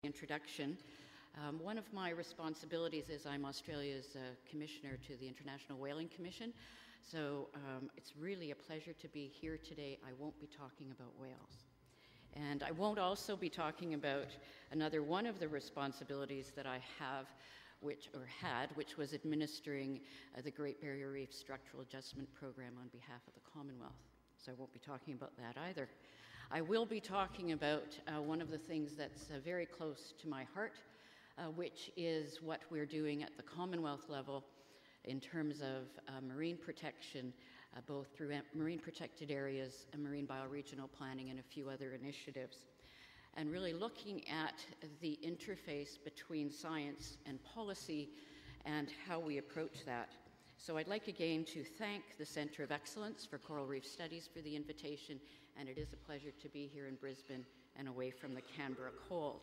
Introduction. One of my responsibilities is I'm Australia's Commissioner to the International Whaling Commission, so it's really a pleasure to be here today. I won't be talking about whales. And I won't also be talking about another one of the responsibilities that I have, which was administering the Great Barrier Reef Structural Adjustment Program on behalf of the Commonwealth. So I won't be talking about that either. I will be talking about one of the things that's very close to my heart, which is what we're doing at the Commonwealth level in terms of marine protection, both through marine protected areas and Marine Bioregional Planning and a few other initiatives, and really looking at the interface between science and policy and how we approach that. So I'd like again to thank the Centre of Excellence for Coral Reef Studies for the invitation, and it is a pleasure to be here in Brisbane and away from the Canberra cold.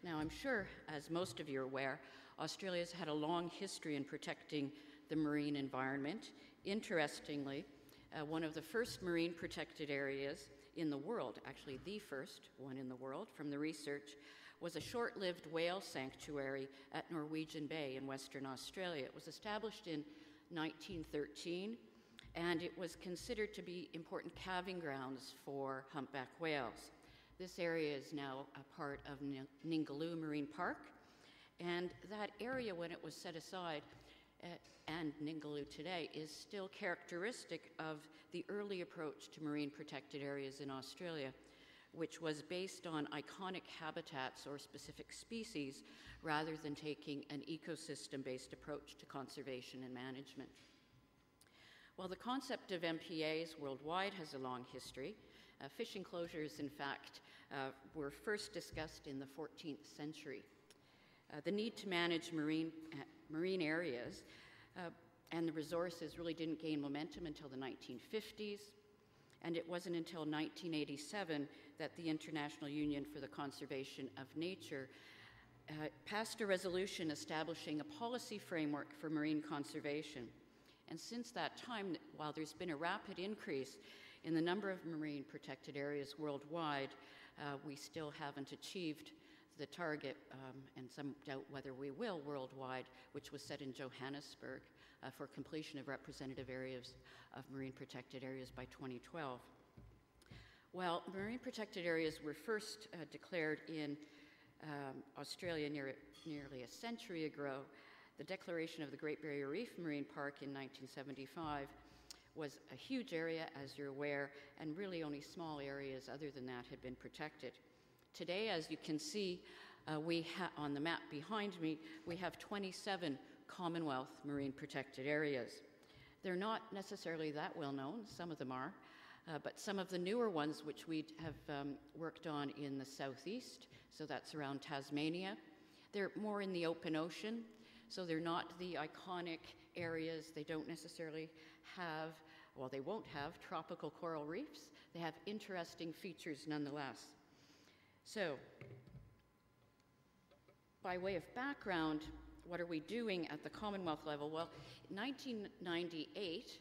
Now, I'm sure, as most of you are aware, Australia's had a long history in protecting the marine environment. Interestingly, one of the first marine protected areas in the world, actually the first one in the world from the research, was a short-lived whale sanctuary at Norwegian Bay in Western Australia. It was established in 1913, and it was considered to be important calving grounds for humpback whales. This area is now a part of Ningaloo Marine Park, and that area, when it was set aside, and Ningaloo today, is still characteristic of the early approach to marine protected areas in Australia, which was based on iconic habitats or specific species rather than taking an ecosystem-based approach to conservation and management. While the concept of MPAs worldwide has a long history, fish enclosures, in fact, were first discussed in the 14th century. The need to manage marine areas and the resources really didn't gain momentum until the 1950s, and it wasn't until 1987 that the International Union for the Conservation of Nature passed a resolution establishing a policy framework for marine conservation. And since that time, while there's been a rapid increase in the number of marine protected areas worldwide, we still haven't achieved the target, and some doubt whether we will worldwide, which was set in Johannesburg for completion of representative areas of marine protected areas by 2012. Well, marine protected areas were first declared in Australia nearly a century ago. The declaration of the Great Barrier Reef Marine Park in 1975 was a huge area, as you're aware, and really only small areas other than that had been protected. Today, as you can see on the map behind me, we have 27 Commonwealth marine protected areas. They're not necessarily that well known, some of them are, but some of the newer ones which we have worked on in the southeast, so that's around Tasmania, they're more in the open ocean, so they're not the iconic areas. They don't necessarily have, well, they won't have tropical coral reefs. They have interesting features nonetheless. So, by way of background, what are we doing at the Commonwealth level? Well, 1998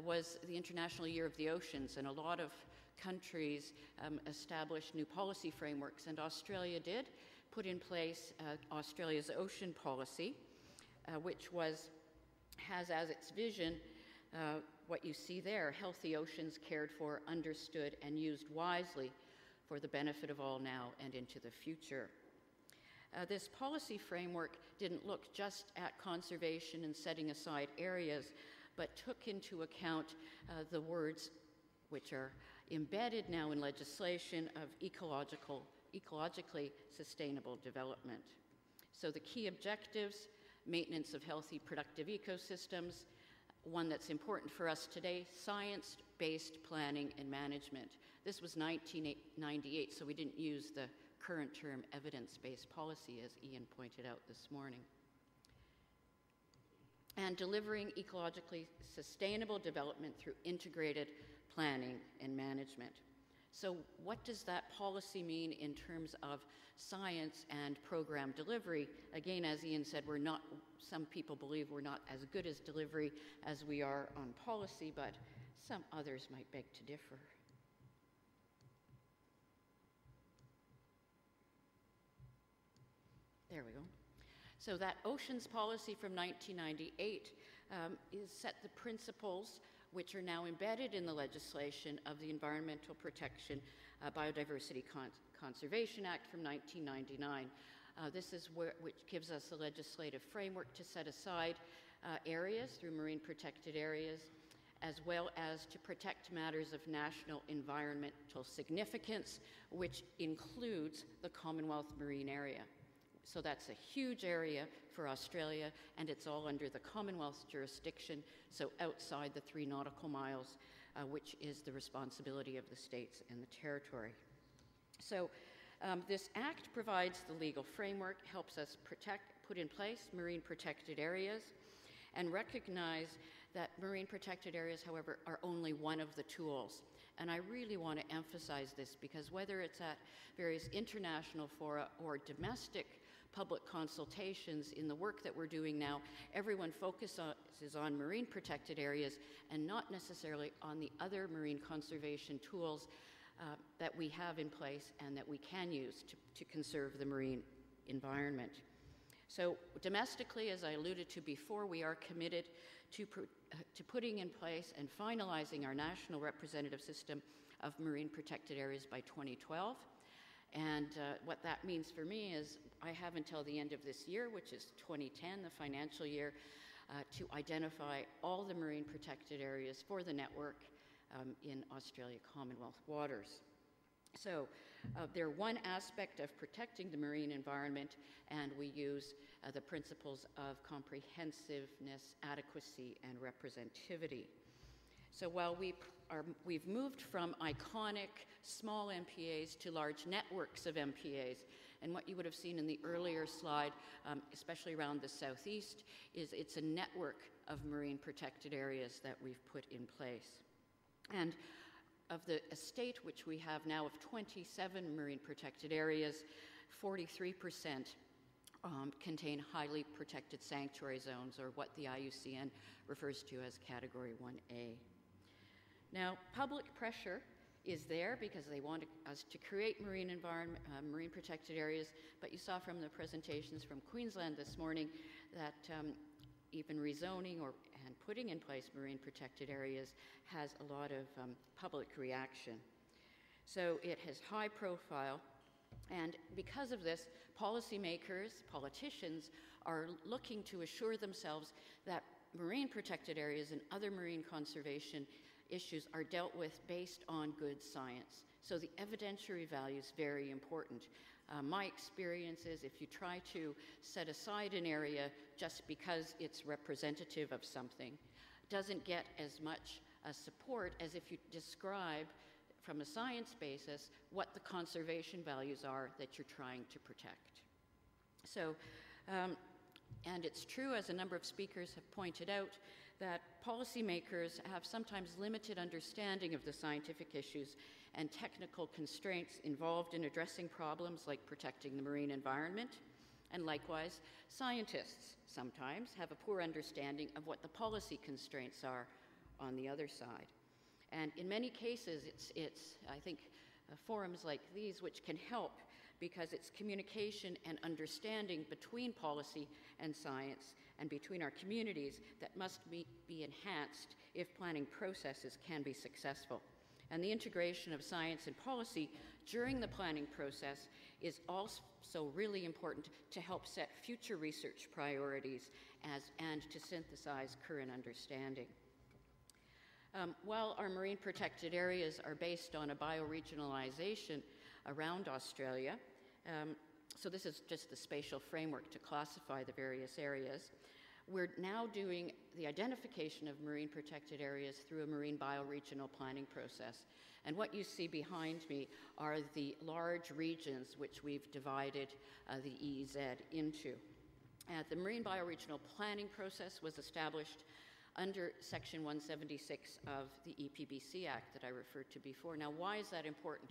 was the International Year of the Oceans, and a lot of countries established new policy frameworks, and Australia did put in place Australia's ocean policy, which has as its vision what you see there: healthy oceans cared for, understood, and used wisely for the benefit of all now and into the future. This policy framework didn't look just at conservation and setting aside areas, but took into account the words which are embedded now in legislation of ecologically sustainable development. So the key objectives: maintenance of healthy, productive ecosystems. One that's important for us today: science-based planning and management. This was 1998, so we didn't use the current term evidence-based policy, as Ian pointed out this morning. And delivering ecologically sustainable development through integrated planning and management. So what does that policy mean in terms of science and program delivery? Again, as Ian said, some people believe we're not as good as delivery as we are on policy, but some others might beg to differ. There we go. So that oceans policy from 1998 is set the principles which are now embedded in the legislation of the Environmental Protection Biodiversity Conservation Act from 1999. This is which gives us a legislative framework to set aside areas through marine protected areas, as well as to protect matters of national environmental significance, which includes the Commonwealth marine area. So that's a huge area for Australia, and it's all under the Commonwealth's jurisdiction, so outside the 3 nautical miles, which is the responsibility of the states and the territory. So this act provides the legal framework, helps us put in place marine protected areas, and recognize that marine protected areas, however, are only one of the tools. And I really want to emphasize this because whether it's at various international fora or domestic public consultations in the work that we're doing now, everyone focuses on marine protected areas and not necessarily on the other marine conservation tools that we have in place and that we can use to conserve the marine environment. So domestically, as I alluded to before, we are committed to putting in place and finalizing our national representative system of marine protected areas by 2012. And what that means for me is I have until the end of this year, which is 2010, the financial year, to identify all the marine protected areas for the network in Australia Commonwealth waters. So they're one aspect of protecting the marine environment, and we use the principles of comprehensiveness, adequacy, and representativity. So while we've moved from iconic small MPAs to large networks of MPAs, and what you would have seen in the earlier slide, especially around the southeast, is it's a network of marine protected areas that we've put in place. And of the estate, which we have now of 27 marine protected areas, 43% contain highly protected sanctuary zones, or what the IUCN refers to as Category 1A. Now, public pressure is there because they want us to create marine protected areas, but you saw from the presentations from Queensland this morning that even rezoning and putting in place marine protected areas has a lot of public reaction. So it has high profile, and because of this, policymakers, politicians are looking to assure themselves that marine protected areas and other marine conservation issues are dealt with based on good science. So the evidentiary value is very important. My experience is if you try to set aside an area just because it's representative of something, doesn't get as much support as if you describe from a science basis what the conservation values are that you're trying to protect. So, and it's true, as a number of speakers have pointed out, that policymakers have sometimes limited understanding of the scientific issues and technical constraints involved in addressing problems like protecting the marine environment. And likewise, scientists sometimes have a poor understanding of what the policy constraints are on the other side. And in many cases, it's I think, forums like these which can help, because it's communication and understanding between policy and science and between our communities that must be enhanced if planning processes can be successful. And the integration of science and policy during the planning process is also really important to help set future research priorities and to synthesize current understanding. While our marine protected areas are based on a bioregionalization around Australia, so this is just the spatial framework to classify the various areas, we're now doing the identification of marine protected areas through a Marine Bioregional Planning process. And what you see behind me are the large regions which we've divided the EEZ into. The Marine Bioregional Planning process was established under Section 176 of the EPBC Act that I referred to before. Now, why is that important?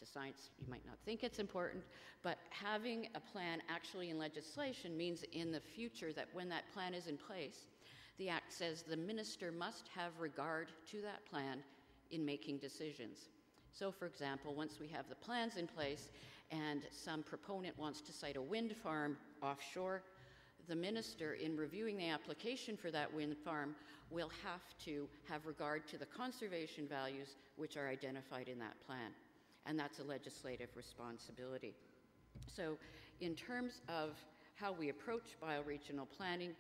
To science, you might not think it's important, but having a plan actually in legislation means in the future that when that plan is in place, the Act says the minister must have regard to that plan in making decisions. So, for example, once we have the plans in place and some proponent wants to site a wind farm offshore, the minister, in reviewing the application for that wind farm, will have to have regard to the conservation values which are identified in that plan. And that's a legislative responsibility. So, in terms of how we approach bioregional planning,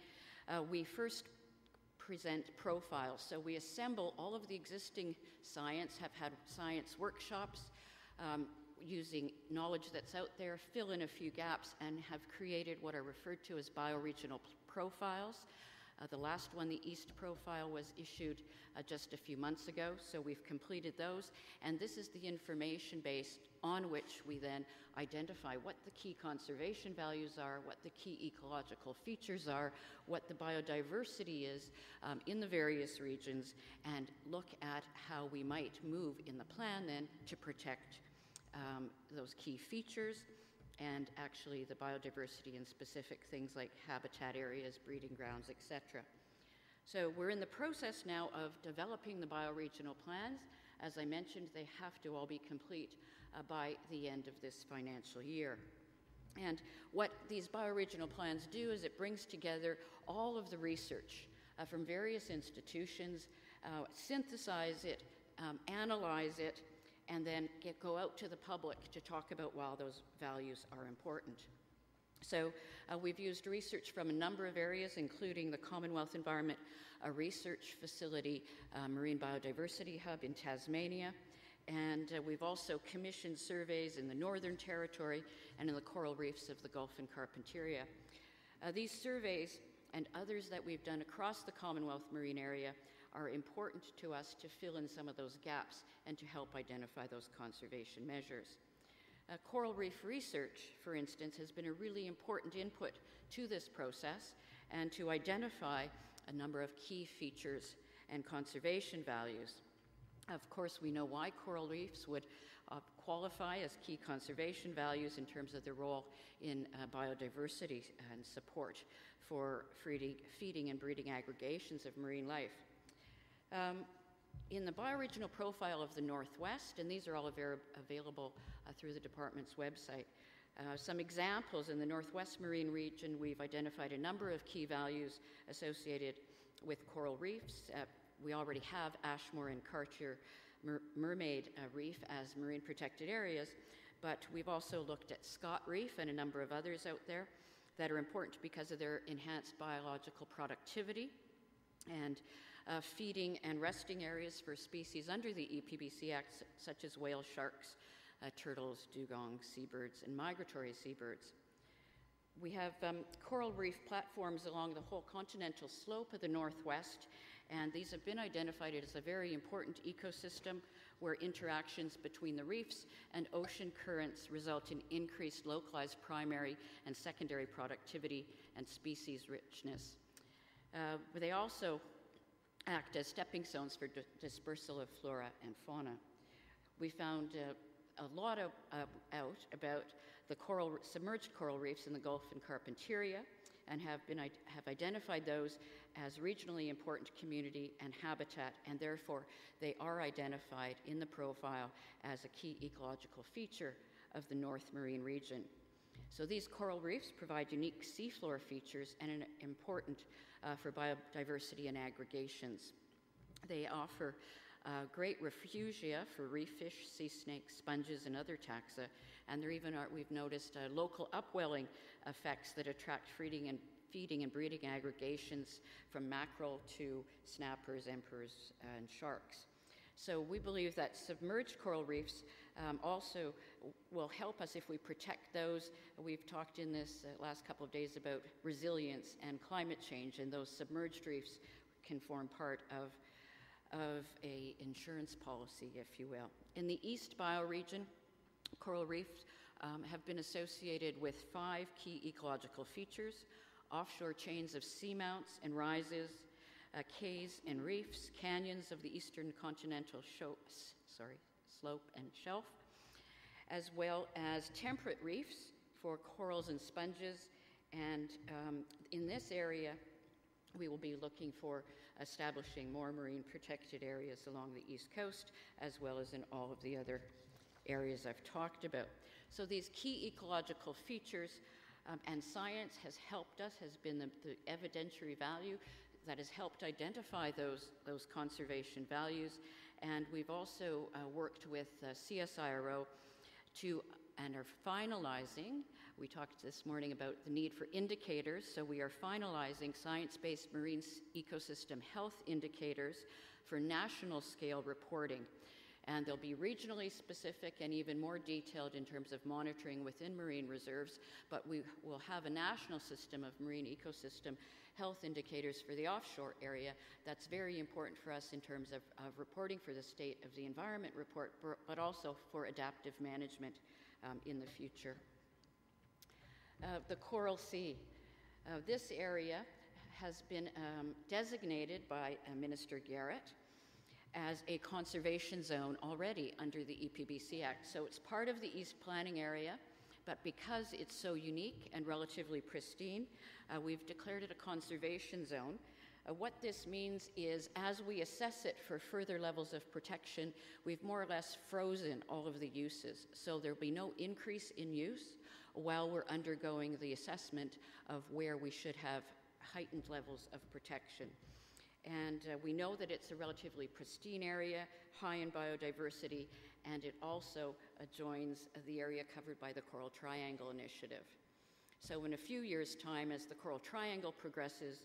we first present profiles. So we assemble all of the existing science, have had science workshops using knowledge that's out there, fill in a few gaps, and have created what are referred to as bioregional profiles. The last one, the East profile, was issued just a few months ago, so we've completed those. And this is the information base on which we then identify what the key conservation values are, what the key ecological features are, what the biodiversity is in the various regions, and look at how we might move in the plan then to protect those key features and actually the biodiversity in specific things like habitat areas, breeding grounds, etc. So we're in the process now of developing the bioregional plans. As I mentioned, they have to all be complete by the end of this financial year. And what these bioregional plans do is it brings together all of the research from various institutions, synthesize it, analyze it, and then go out to the public to talk about why those values are important. So we've used research from a number of areas, including the Commonwealth Environment Research Facility, Marine Biodiversity Hub in Tasmania, and we've also commissioned surveys in the Northern Territory and in the coral reefs of the Gulf and Carpentaria. These surveys and others that we've done across the Commonwealth marine area are important to us to fill in some of those gaps and to help identify those conservation measures. Coral reef research, for instance, has been a really important input to this process and to identify a number of key features and conservation values. Of course, we know why coral reefs would qualify as key conservation values in terms of their role in biodiversity and support for feeding and breeding aggregations of marine life. In the bioregional profile of the Northwest, and these are all available through the department's website, some examples in the Northwest Marine Region, we've identified a number of key values associated with coral reefs. We already have Ashmore and Cartier Mermaid Reef as marine protected areas, but we've also looked at Scott Reef and a number of others out there that are important because of their enhanced biological productivity and feeding and resting areas for species under the EPBC Act, such as whale sharks, turtles, dugong, seabirds, and migratory seabirds. We have coral reef platforms along the whole continental slope of the Northwest, and these have been identified as a very important ecosystem where interactions between the reefs and ocean currents result in increased localized primary and secondary productivity and species richness. They also act as stepping stones for dispersal of flora and fauna. We found a lot out about the submerged coral reefs in the Gulf and Carpentaria, and have identified those as regionally important community and habitat, and therefore they are identified in the profile as a key ecological feature of the North Marine Region. So these coral reefs provide unique seafloor features and are important for biodiversity and aggregations. They offer great refugia for reef fish, sea snakes, sponges, and other taxa, and there even are, we've noticed, local upwelling effects that attract feeding and breeding aggregations from mackerel to snappers, emperors, and sharks. So we believe that submerged coral reefs also will help us if we protect those. We've talked in this last couple of days about resilience and climate change, and those submerged reefs can form part of a insurance policy, if you will. In the East bioregion, coral reefs have been associated with 5 key ecological features: offshore chains of seamounts and rises, cays and reefs, canyons of the eastern continental slope and shelf, as well as temperate reefs for corals and sponges. And in this area, we will be looking for establishing more marine protected areas along the East Coast, as well as in all of the other areas I've talked about. So these key ecological features and science has helped us, has been the evidentiary value that has helped identify those conservation values. And we've also worked with CSIRO and are finalizing, we talked this morning about the need for indicators, so we are finalizing science-based marine ecosystem health indicators for national scale reporting. And they'll be regionally specific and even more detailed in terms of monitoring within marine reserves, but we will have a national system of marine ecosystem health indicators for the offshore area. That's very important for us in terms of reporting for the state of the environment report, but also for adaptive management in the future. The Coral Sea. This area has been designated by Minister Garrett as a conservation zone already under the EPBC Act. So it's part of the East Planning Area, but because it's so unique and relatively pristine, we've declared it a conservation zone. What this means is, as we assess it for further levels of protection, we've more or less frozen all of the uses. So there'll be no increase in use while we're undergoing the assessment of where we should have heightened levels of protection. And we know that it's a relatively pristine area, high in biodiversity, and it also joins the area covered by the Coral Triangle Initiative. So in a few years' time, as the Coral Triangle progresses,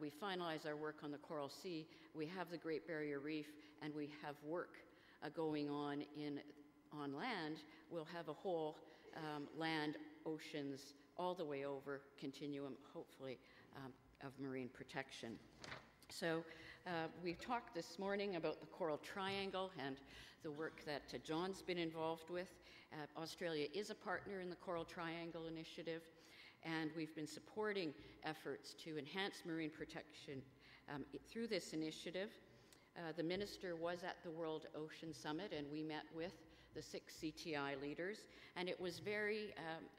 we finalize our work on the Coral Sea, we have the Great Barrier Reef, and we have work going on land. We'll have a whole land, oceans, all the way over continuum, hopefully, of marine protection. So we've talked this morning about the Coral Triangle and the work that John's been involved with. Australia is a partner in the Coral Triangle Initiative, and we've been supporting efforts to enhance marine protection through this initiative. The minister was at the World Ocean Summit, and we met with the 6 CTI leaders, and it was very,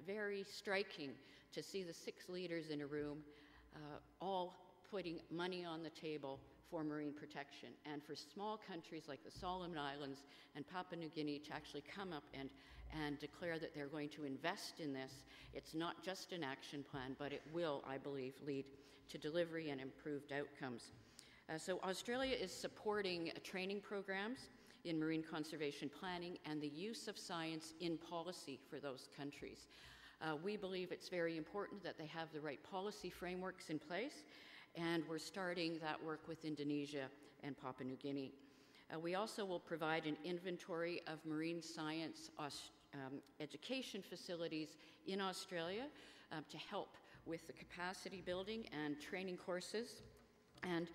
very striking to see the 6 leaders in a room all putting money on the table for marine protection, and for small countries like the Solomon Islands and Papua New Guinea to actually come up and declare that they're going to invest in this. It's not just an action plan, but it will, I believe, lead to delivery and improved outcomes. So Australia is supporting training programs in marine conservation planning and the use of science in policy for those countries. We believe it's very important that they have the right policy frameworks in place, and we're starting that work with Indonesia and Papua New Guinea. We also will provide an inventory of marine science education facilities in Australia to help with the capacity building and training courses. And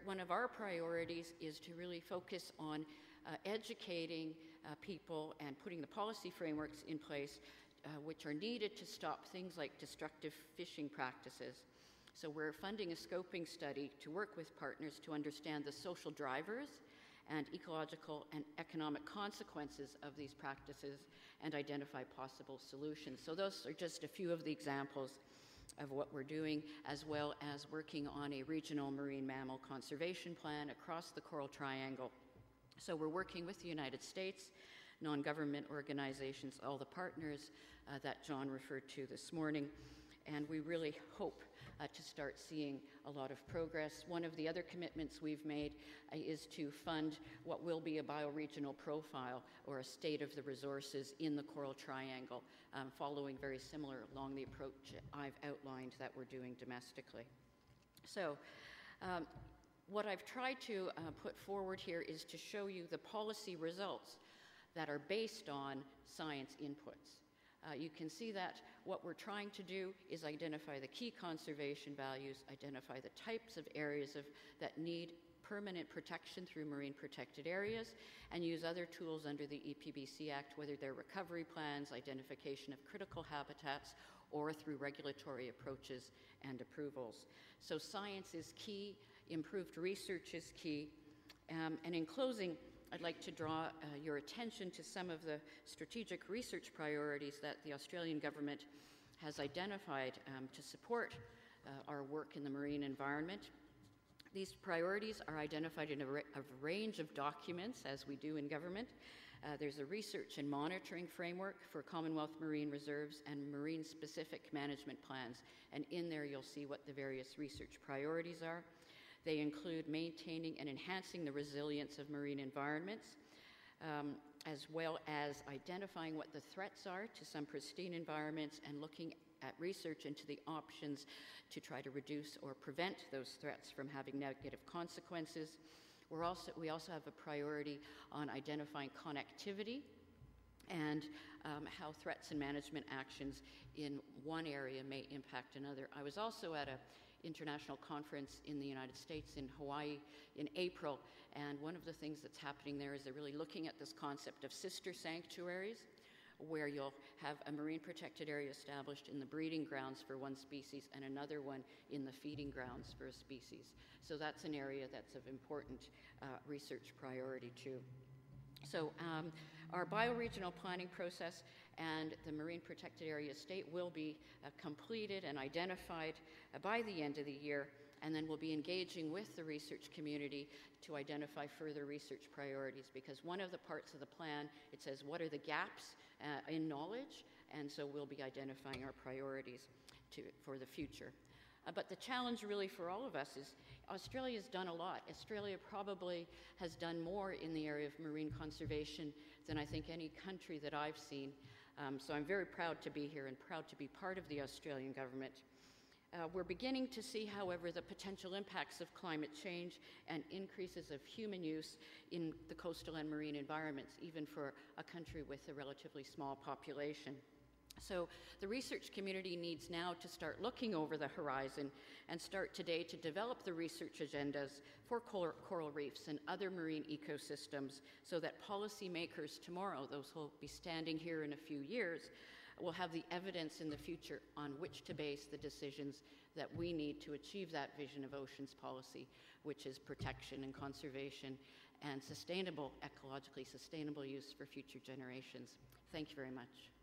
one of our priorities is to really focus on educating people and putting the policy frameworks in place which are needed to stop things like destructive fishing practices. So we're funding a scoping study to work with partners to understand the social drivers and ecological and economic consequences of these practices and identify possible solutions. So those are just a few of the examples of what we're doing, as well as working on a regional marine mammal conservation plan across the Coral Triangle. So we're working with the United States, non-government organizations, all the partners that John referred to this morning, and we really hope to start seeing a lot of progress. One of the other commitments we've made is to fund what will be a bioregional profile or a state of the resources in the Coral Triangle, following very similar along the approach I've outlined that we're doing domestically. So what I've tried to put forward here is to show you the policy results that are based on science inputs. You can see that what we're trying to do is identify the key conservation values, identify the types of areas that need permanent protection through marine protected areas, and use other tools under the EPBC Act, whether they're recovery plans, identification of critical habitats, or through regulatory approaches and approvals. So science is key, improved research is key, and in closing, I'd like to draw your attention to some of the strategic research priorities that the Australian government has identified to support our work in the marine environment. These priorities are identified in a range of documents, as we do in government. There's a research and monitoring framework for Commonwealth marine reserves and marine-specific management plans, and in there you'll see what the various research priorities are. They include maintaining and enhancing the resilience of marine environments, as well as identifying what the threats are to some pristine environments and looking at research into the options to try to reduce or prevent those threats from having negative consequences. We also have a priority on identifying connectivity and how threats and management actions in one area may impact another. I was also at an international conference in the United States in Hawaii in April, and one of the things that's happening there is they're really looking at this concept of sister sanctuaries, where you'll have a marine protected area established in the breeding grounds for one species and another one in the feeding grounds for a species. So that's an area that's of important research priority too. So our bioregional planning process and the marine protected area state will be completed and identified by the end of the year, and then we'll be engaging with the research community to identify further research priorities, because one of the parts of the plan, it says what are the gaps in knowledge, and so we'll be identifying our priorities for the future. But the challenge really for all of us is Australia's done a lot. Australia probably has done more in the area of marine conservation than I think any country that I've seen. So I'm very proud to be here and proud to be part of the Australian government. We're beginning to see, however, the potential impacts of climate change and increases of human use in the coastal and marine environments, even for a country with a relatively small population. So the research community needs now to start looking over the horizon and start today to develop the research agendas for coral reefs and other marine ecosystems, so that policymakers tomorrow, those who will be standing here in a few years, will have the evidence in the future on which to base the decisions that we need to achieve that vision of oceans policy, which is protection and conservation and sustainable, ecologically sustainable use for future generations. Thank you very much.